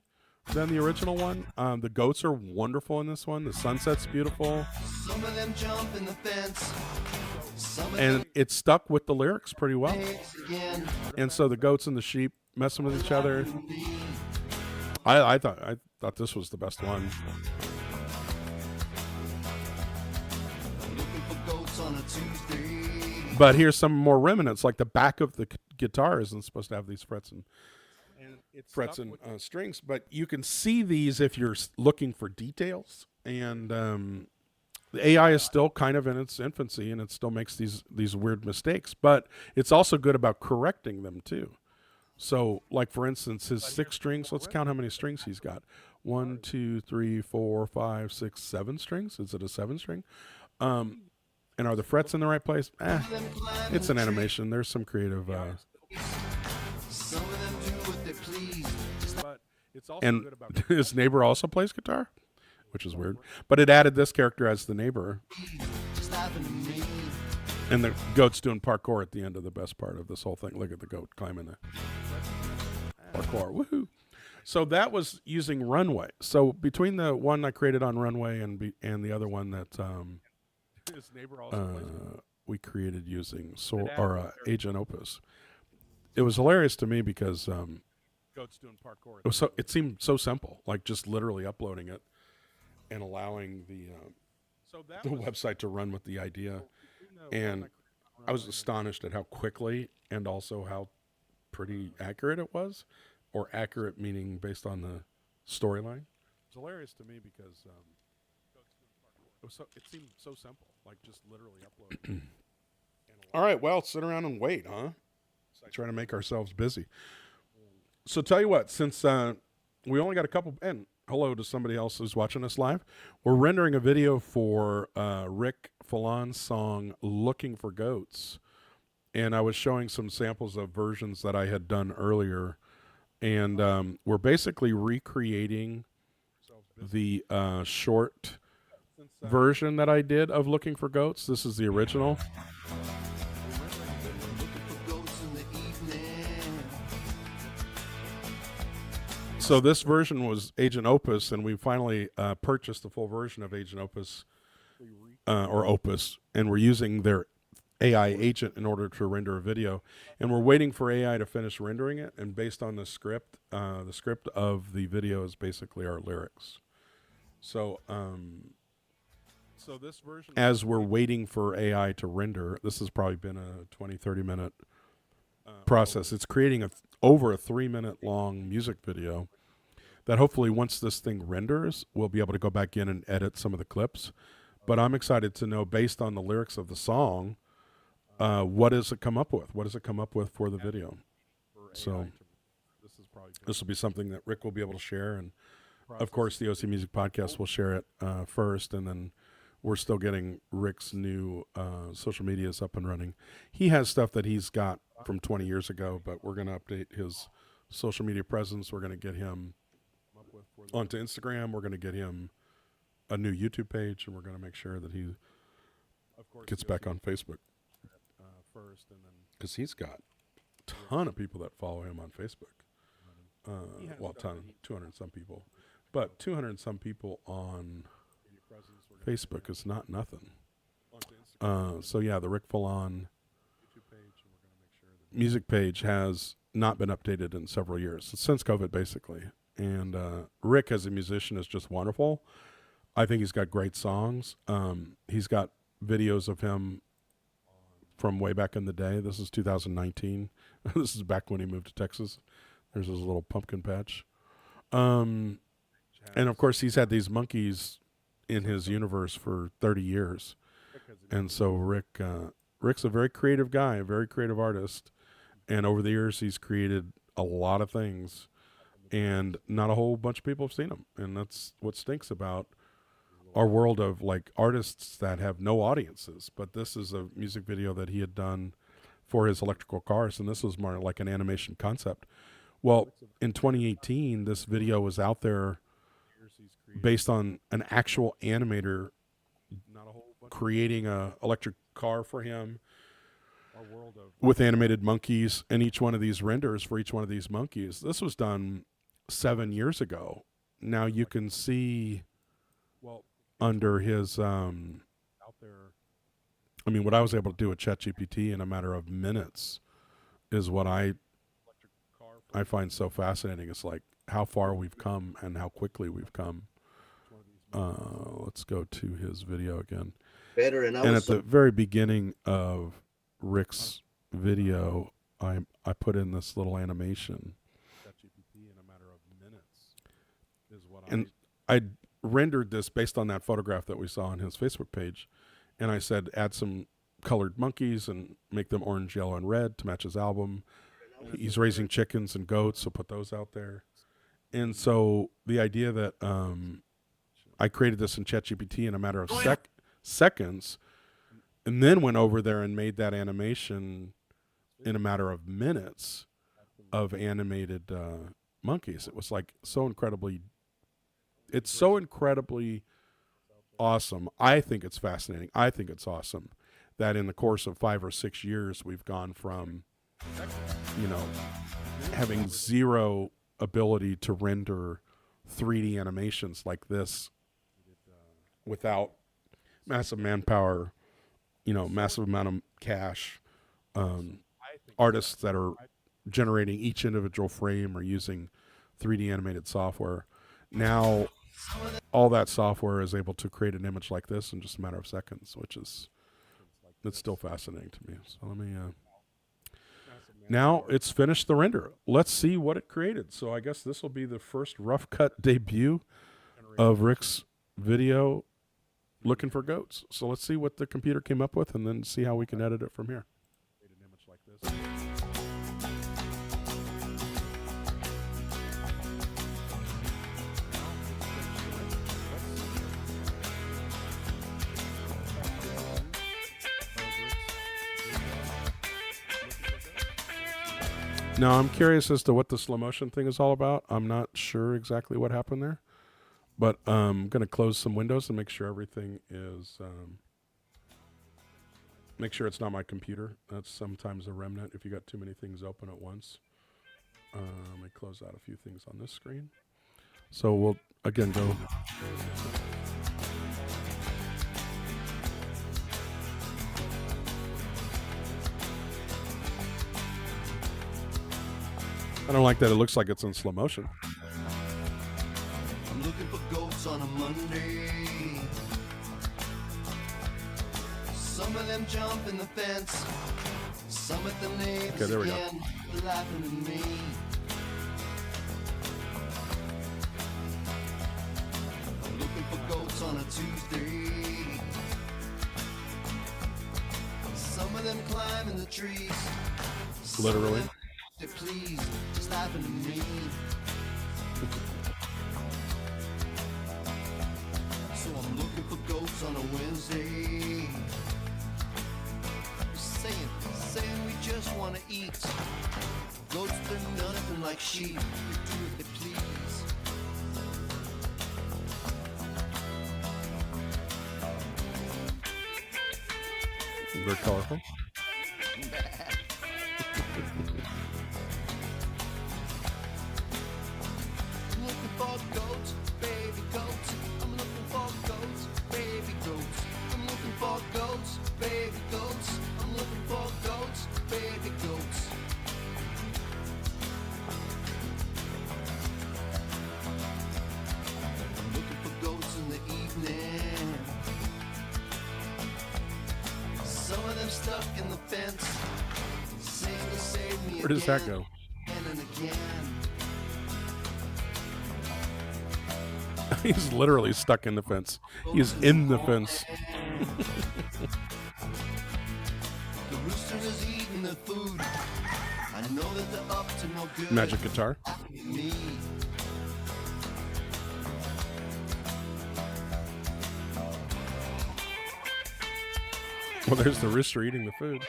than the original one. The goats are wonderful in this one. The sunset's beautiful. Some of them jump in the fence. And it stuck with the lyrics pretty well. And so the goats and the sheep messing with each other. I thought this was the best one. But here's some more remnants, like the back of the guitar isn't supposed to have these frets and strings, but you can see these if you're looking for details. And the AI is still kind of in its infancy, and it still makes these weird mistakes, but it's also good about correcting them too. So, like for instance, his 6 strings. Let's count how many strings he's got. 1, 2, 3, 4, 5, 6, 7 strings. Is it a 7-string? And are the frets in the right place? It's an animation. There's some creative. And his neighbor also plays guitar, which is weird. But it added this character as the neighbor. And the goat's doing parkour at the end of the best part of this whole thing. Look at the goat climbing the parkour. Woohoo! So that was using Runway. So between the one I created on Runway and the other one that we created using Agent Opus, it was hilarious to me because It seemed so simple, like just literally uploading it and allowing the website to run with the idea. And I was astonished at how quickly and also how pretty accurate it was, or accurate meaning based on the storyline. It's hilarious to me because it seemed so simple, like just literally uploading. All right, well, sit around and wait, huh? Trying to make ourselves busy. So tell you what, since we only got a couple, and hello to somebody else who's watching us live, we're rendering a video for Rick Felan's song "Looking for Goats," and I was showing some samples of versions that I had done earlier, and we're basically recreating the short version that I did of "Looking for Goats." This is the original. So this version was Agent Opus, and we finally purchased the full version of Agent Opus, or Opus, and we're using their AI agent in order to render a video. And we're waiting for AI to finish rendering it, and based on the script of the video is basically our lyrics. So this version, as we're waiting for AI to render, this has probably been a 20, 30 minute process. It's creating over a 3-minute long music video that hopefully once this thing renders, we'll be able to go back in and edit some of the clips. But I'm excited to know, based on the lyrics of the song, what does it come up with? What does it come up with for the video? So this will be something that Rick will be able to share. And of course, the OC Music Podcast will share it first. And then we're still getting Rick's new social medias up and running. He has stuff that he's got from 20 years ago, but we're going to update his social media presence. We're going to get him onto Instagram. We're going to get him a new YouTube page, and we're going to make sure that he gets back on Facebook first, and then because he's got a ton of people that follow him on Facebook. Well, 200 and some people, but 200 and some people on Facebook is not nothing. So yeah, the Rick Felan music page has not been updated in several years, since COVID, basically. And Rick, as a musician, is just wonderful. I think he's got great songs. He's got videos of him from way back in the day. This is 2019. This is back when he moved to Texas. There's his little pumpkin patch. And of course, he's had these monkeys in his universe for 30 years. And so Rick's a very creative guy, a very creative artist. And over the years, he's created a lot of things. And not a whole bunch of people have seen him. And that's what stinks about our world of like artists that have no audiences. But this is a music video that he had done for his electrical cars. And this was more like an animation concept. Well, in 2018, this video was out there based on an actual animator creating a electric car for him with animated monkeys, and each one of these renders for each one of these monkeys. This was done 7 years ago. Now you can see under his what I was able to do with ChatGPT in a matter of minutes is what I find so fascinating. It's like how far we've come and how quickly we've come. Let's go to his video again. And at the very beginning of Rick's video, I put in this little animation. And I rendered this based on that photograph that we saw on his Facebook page. And I said, add some colored monkeys and make them orange, yellow, and red to match his album. He's raising chickens and goats, so put those out there. And so the idea that I created this in ChatGPT in a matter of seconds, and then went over there and made that animation in a matter of minutes of animated monkeys. It was like so incredibly awesome. I think it's fascinating. I think it's awesome that in the course of 5 or 6 years, we've gone from, having zero ability to render 3D animations like this without massive manpower, massive amount of cash, artists that are generating each individual frame or using 3D animated software. Now, all that software is able to create an image like this in just a matter of seconds, which is it's still fascinating to me. So let me. Now it's finished the render. Let's see what it created. So I guess this will be the first rough cut debut of Rick's video looking for goats. So let's see what the computer came up with and then see how we can edit it from here. Create an image like this. Now, I'm curious as to what the slow motion thing is all about. I'm not sure exactly what happened there, but I'm going to close some windows and make sure everything is, make sure it's not my computer. That's sometimes a remnant if you got too many things open at once. Let me close out a few things on this screen. So we'll, again, go. I don't like that it looks like it's in slow motion. I'm looking for goats on a Monday. Some of them jump in the fence. Some at the neighbors Okay, there we go. again, laughing at me. I'm looking for goats on a Tuesday. Some of them climb in the trees. Some of Literally. them, please, just laughing at me. So I'm looking for goats on a Wednesday. Saying we just want to eat. Goats, they're nothing like sheep. They do what they please. Very colorful. I'm looking for goats, baby goats. I'm looking for goats, baby goats. I'm looking for goats, baby goats. I'm looking for goats, baby goats. I'm looking for goats in the evening. Some of them stuck in the fence, saying to save me. Where does that go? Again and again. He's literally stuck in the fence. He's in the fence. The rooster is eating the food. I know that they're up to no good. Magic guitar. Me. Well, there's the rooster eating the food.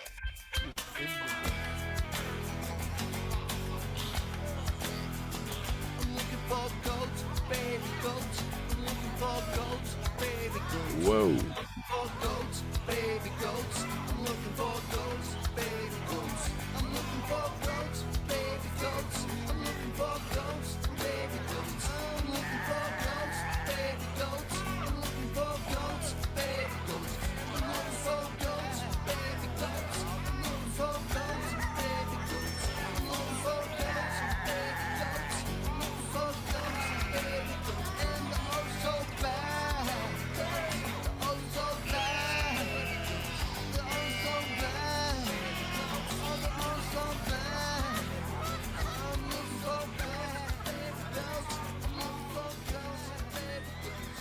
I'm looking for goats, baby goats. I'm looking for goats, baby goats. Whoa. I'm looking for goats, baby goats. I'm looking for goats, baby goats. I'm looking for goats, baby goats. I'm looking for goats, baby goats. I'm looking for goats, baby goats. I'm looking for goats, baby goats. I'm looking for goats, baby goats. I'm looking for goats, baby goats. I'm looking for goats, baby goats. I'm looking for goats, baby goats. And the oh so bad, the oh so bad, the oh so bad, oh the oh so bad. I'm looking for bad, baby goats. I'm looking for goats, baby goats.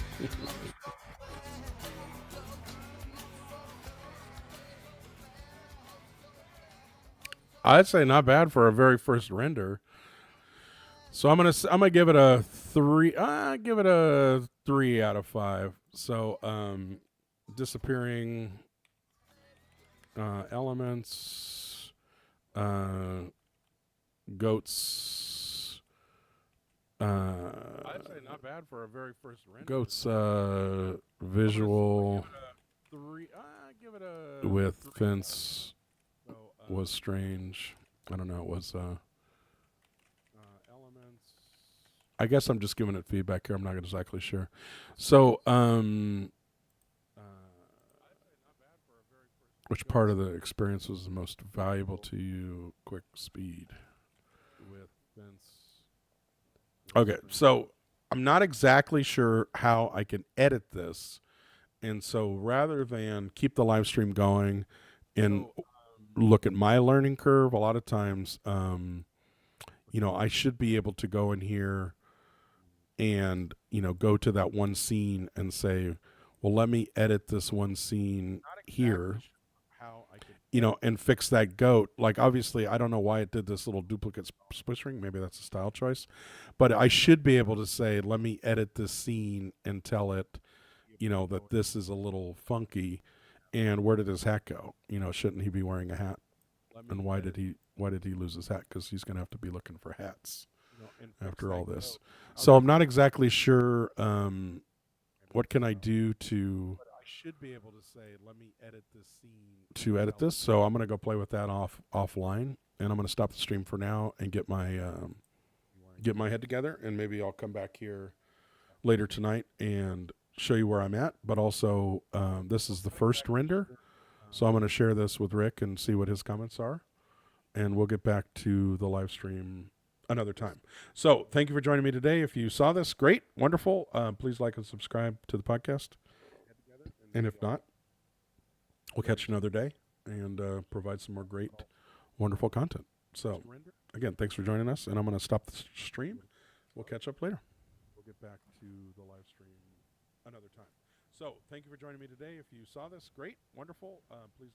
I'd say not bad for a very first render. So I'm gonna give it a 3. Give it a 3 out of 5. So disappearing elements, goats. I'd say not bad for a very first render. Goats visual 3. Give it a with fence was strange. I don't know. It was elements. I guess I'm just giving it feedback here. I'm not exactly sure. So, which part of the experience was the most valuable to you? Quick speed. Okay, so I'm not exactly sure how I can edit this. And so rather than keep the live stream going and look at my learning curve, a lot of times, I should be able to go in here and, go to that one scene and say, well, let me edit this one scene here, and fix that goat. Like, obviously, I don't know why it did this little duplicate split string. Maybe that's a style choice. But I should be able to say, let me edit this scene and tell it, that this is a little funky. And where did his hat go? Shouldn't he be wearing a hat? And why did he lose his hat? Because he's going to have to be looking for hats after all this. So I'm not exactly sure what can I do to. I should be able to say, let me edit this scene to edit this. So I'm going to go play with that offline, and I'm going to stop the stream for now and get my head together, and maybe I'll come back here later tonight and show you where I'm at. But also, this is the first render, so I'm going to share this with Rick and see what his comments are, and we'll get back to the live stream another time. So thank you for joining me today. If you saw this, great, wonderful. Please like and subscribe to the podcast. And if not, we'll catch you another day and provide some more great, wonderful content. So again, thanks for joining us, and I'm going to stop the stream. We'll catch up later. We'll get back to the live stream another time. So thank you for joining me today. If you saw this, great, wonderful. Please like